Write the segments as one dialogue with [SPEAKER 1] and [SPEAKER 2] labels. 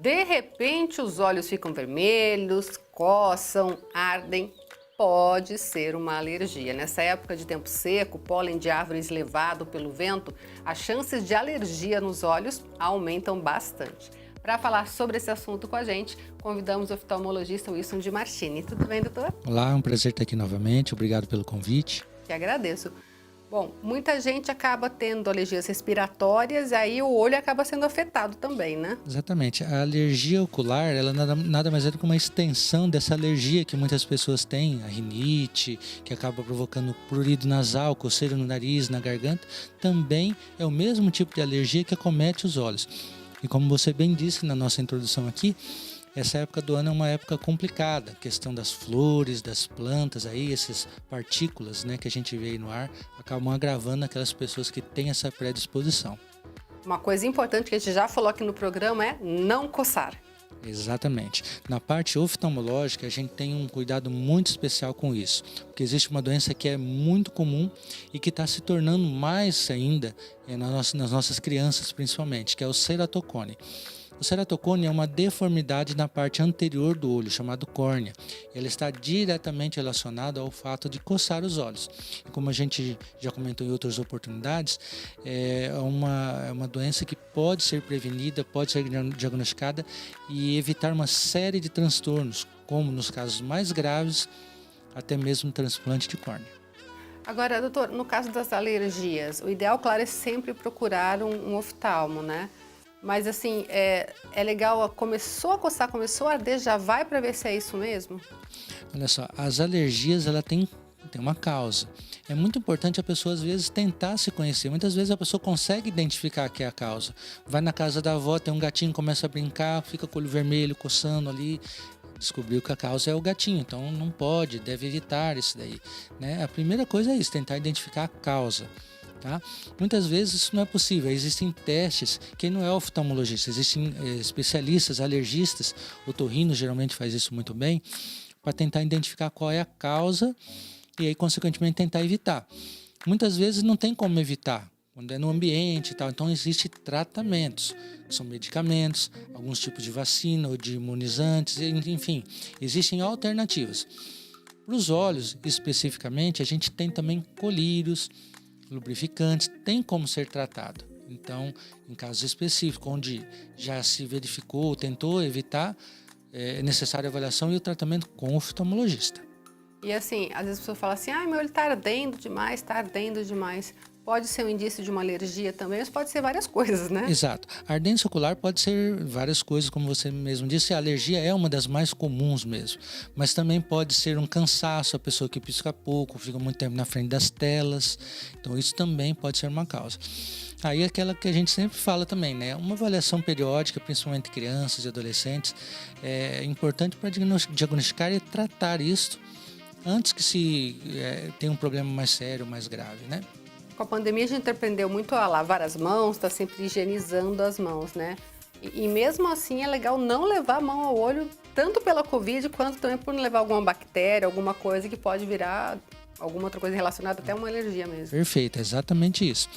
[SPEAKER 1] De repente, os olhos ficam vermelhos, coçam, ardem. Pode ser uma alergia. Nessa época de tempo seco, pólen de árvores levado pelo vento, as chances de alergia nos olhos aumentam bastante. Para falar sobre esse assunto com a gente, convidamos o oftalmologista Wilson de Marchini. Tudo bem, doutor?
[SPEAKER 2] Olá, é um prazer estar aqui novamente. Obrigado pelo convite.
[SPEAKER 1] Que agradeço. Bom, muita gente acaba tendo alergias respiratórias e aí o olho acaba sendo afetado também, né?
[SPEAKER 2] Exatamente. A alergia ocular, ela nada mais é do que uma extensão dessa alergia que muitas pessoas têm, a rinite, que acaba provocando prurido nasal, coceira no nariz, na garganta, também é o mesmo tipo de alergia que acomete os olhos. E como você bem disse na nossa introdução aqui, essa época do ano é uma época complicada, a questão das flores, das plantas, aí essas partículas, né, que a gente vê aí no ar, acabam agravando aquelas pessoas que têm essa predisposição.
[SPEAKER 1] Uma coisa importante que a gente já falou aqui no programa é não coçar.
[SPEAKER 2] Exatamente. Na parte oftalmológica, a gente tem um cuidado muito especial com isso, porque existe uma doença que é muito comum e que está se tornando mais ainda nas nossas crianças, principalmente, que é o ceratocone. O ceratocone é uma deformidade na parte anterior do olho, chamado córnea. Ela está diretamente relacionada ao fato de coçar os olhos. E como a gente já comentou em outras oportunidades, é uma doença que pode ser prevenida, pode ser diagnosticada e evitar uma série de transtornos, como nos casos mais graves, até mesmo transplante de córnea.
[SPEAKER 1] Agora, doutor, no caso das alergias, o ideal, claro, é sempre procurar um oftalmo, né? Mas assim, é legal, começou a coçar, começou a arder, já vai para ver se é isso mesmo?
[SPEAKER 2] Olha só, as alergias, ela tem uma causa. É muito importante a pessoa, às vezes, tentar se conhecer. Muitas vezes a pessoa consegue identificar que é a causa. Vai na casa da avó, tem um gatinho, começa a brincar, fica com o olho vermelho, coçando ali. Descobriu que a causa é o gatinho, então não pode, deve evitar isso daí, né? A primeira coisa é isso, tentar identificar a causa. Tá? Muitas vezes isso não é possível, existem testes, quem não é oftalmologista, existem especialistas, alergistas, o otorrino geralmente faz isso muito bem, para tentar identificar qual é a causa e aí consequentemente tentar evitar. Muitas vezes não tem como evitar, quando é no ambiente e tal, então existem tratamentos, que são medicamentos, alguns tipos de vacina ou de imunizantes, enfim, existem alternativas. Para os olhos, especificamente, a gente tem também colírios, lubrificantes, tem como ser tratado. Então, em casos específicos, onde já se verificou, tentou evitar, é necessária a avaliação e o tratamento com o oftalmologista.
[SPEAKER 1] E assim, às vezes a pessoa fala assim, meu olho está ardendo demais, está ardendo demais. Pode ser um indício de uma alergia também, mas pode ser várias coisas, né?
[SPEAKER 2] Exato. A ardência ocular pode ser várias coisas, como você mesmo disse, a alergia é uma das mais comuns mesmo. Mas também pode ser um cansaço, a pessoa que pisca pouco, fica muito tempo na frente das telas. Então isso também pode ser uma causa. Aí aquela que a gente sempre fala também, né? Uma avaliação periódica, principalmente crianças e adolescentes, é importante para diagnosticar e tratar isso antes que se tenha um problema mais sério, mais grave, né?
[SPEAKER 1] Com a pandemia a gente aprendeu muito a lavar as mãos, tá sempre higienizando as mãos, né? E mesmo assim é legal não levar a mão ao olho, tanto pela Covid, quanto também por não levar alguma bactéria, alguma coisa que pode virar alguma outra coisa relacionada até uma alergia mesmo.
[SPEAKER 2] Perfeito, é exatamente isso.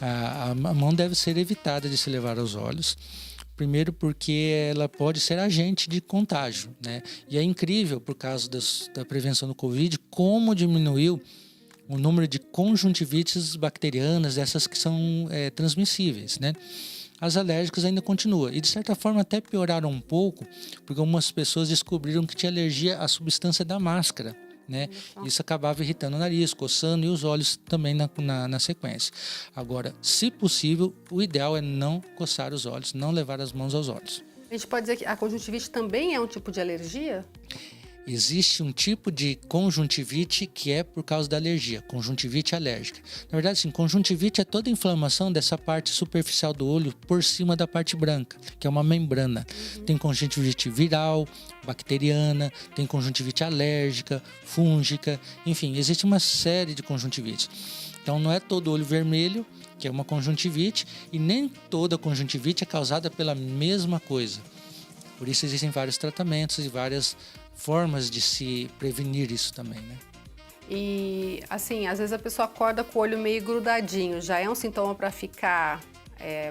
[SPEAKER 2] A mão deve ser evitada de se levar aos olhos. Primeiro porque ela pode ser agente de contágio, né? E é incrível, por causa da prevenção do Covid, como diminuiu o número de conjuntivites bacterianas, essas que são transmissíveis, né? As alérgicas ainda continuam e de certa forma até pioraram um pouco, porque algumas pessoas descobriram que tinha alergia à substância da máscara, né? Isso acabava irritando o nariz, coçando e os olhos também na sequência. Agora, se possível, o ideal é não coçar os olhos, não levar as mãos aos olhos.
[SPEAKER 1] A gente pode dizer que a conjuntivite também é um tipo de alergia?
[SPEAKER 2] Existe um tipo de conjuntivite que é por causa da alergia, conjuntivite alérgica. Na verdade, sim, conjuntivite é toda a inflamação dessa parte superficial do olho por cima da parte branca, que é uma membrana. Tem conjuntivite viral, bacteriana, tem conjuntivite alérgica, fúngica, enfim, existe uma série de conjuntivites. Então não é todo olho vermelho, que é uma conjuntivite, e nem toda conjuntivite é causada pela mesma coisa. Por isso existem vários tratamentos e várias formas de se prevenir isso também, né?
[SPEAKER 1] E assim, às vezes a pessoa acorda com o olho meio grudadinho, já é um sintoma para ficar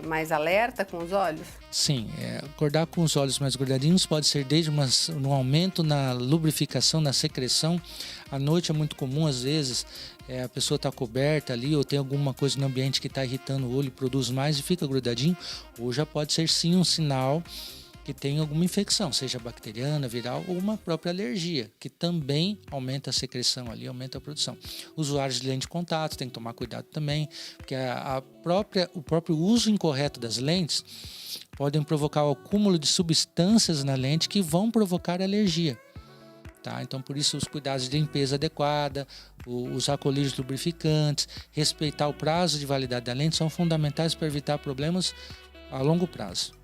[SPEAKER 1] mais alerta com os olhos?
[SPEAKER 2] Sim, acordar com os olhos mais grudadinhos pode ser desde um aumento na lubrificação, na secreção. À noite é muito comum, às vezes, a pessoa está coberta ali ou tem alguma coisa no ambiente que está irritando o olho, produz mais e fica grudadinho. Ou já pode ser sim um sinal que tem alguma infecção, seja bacteriana, viral ou uma própria alergia, que também aumenta a secreção ali, aumenta a produção. Usuários de lente de contato tem que tomar cuidado também, porque o próprio uso incorreto das lentes podem provocar o acúmulo de substâncias na lente que vão provocar alergia. Tá? Então, por isso, os cuidados de limpeza adequada, usar colírios lubrificantes, respeitar o prazo de validade da lente são fundamentais para evitar problemas a longo prazo.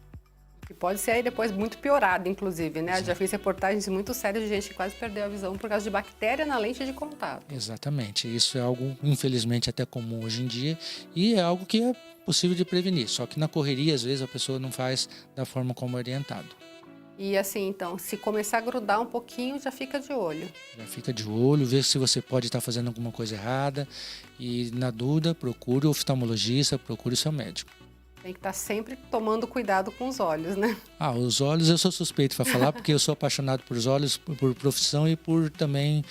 [SPEAKER 1] E pode ser aí depois muito piorado, inclusive, né?
[SPEAKER 2] Sim.
[SPEAKER 1] Já fiz reportagens muito sérias de gente que quase perdeu a visão por causa de bactéria na lente de contato.
[SPEAKER 2] Exatamente. Isso é algo, infelizmente, até comum hoje em dia e é algo que é possível de prevenir. Só que na correria, às vezes, a pessoa não faz da forma como orientado.
[SPEAKER 1] E assim, então, se começar a grudar um pouquinho, já fica de olho.
[SPEAKER 2] Já fica de olho, vê se você pode estar fazendo alguma coisa errada e, na dúvida, procure o oftalmologista, procure o seu médico.
[SPEAKER 1] Tem que estar sempre tomando cuidado com os olhos, né?
[SPEAKER 2] Os olhos eu sou suspeito para falar, porque eu sou apaixonado por olhos, por profissão e por também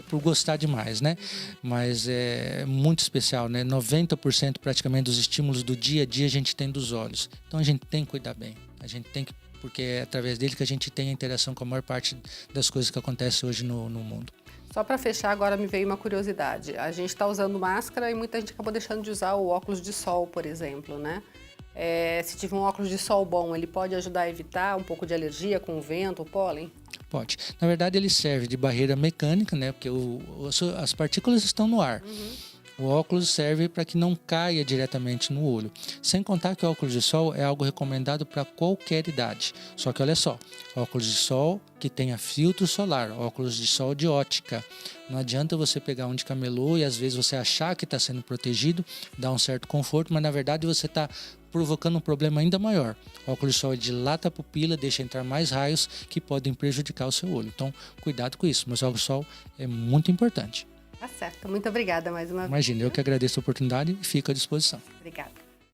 [SPEAKER 2] por gostar demais, né? Mas é muito especial, né? 90% praticamente dos estímulos do dia a dia a gente tem dos olhos. Então a gente tem que cuidar bem. A gente tem que, porque é através dele que a gente tem a interação com a maior parte das coisas que acontecem hoje no mundo.
[SPEAKER 1] Só para fechar, agora me veio uma curiosidade. A gente está usando máscara e muita gente acabou deixando de usar o óculos de sol, por exemplo, né? Se tiver um óculos de sol bom, ele pode ajudar a evitar um pouco de alergia com o vento, o pólen?
[SPEAKER 2] Pode. Na verdade, ele serve de barreira mecânica, né? Porque as partículas estão no ar. O óculos serve para que não caia diretamente no olho. Sem contar que o óculos de sol é algo recomendado para qualquer idade. Só que olha só, óculos de sol que tenha filtro solar, óculos de sol de ótica. Não adianta você pegar um de camelô e às vezes você achar que está sendo protegido, dá um certo conforto, mas na verdade você está provocando um problema ainda maior. O óculos de sol dilata a pupila, deixa entrar mais raios que podem prejudicar o seu olho. Então, cuidado com isso, mas o óculos de sol é muito importante.
[SPEAKER 1] Tá certo. Muito obrigada mais uma vez.
[SPEAKER 2] Imagina, eu que agradeço a oportunidade e fico à disposição.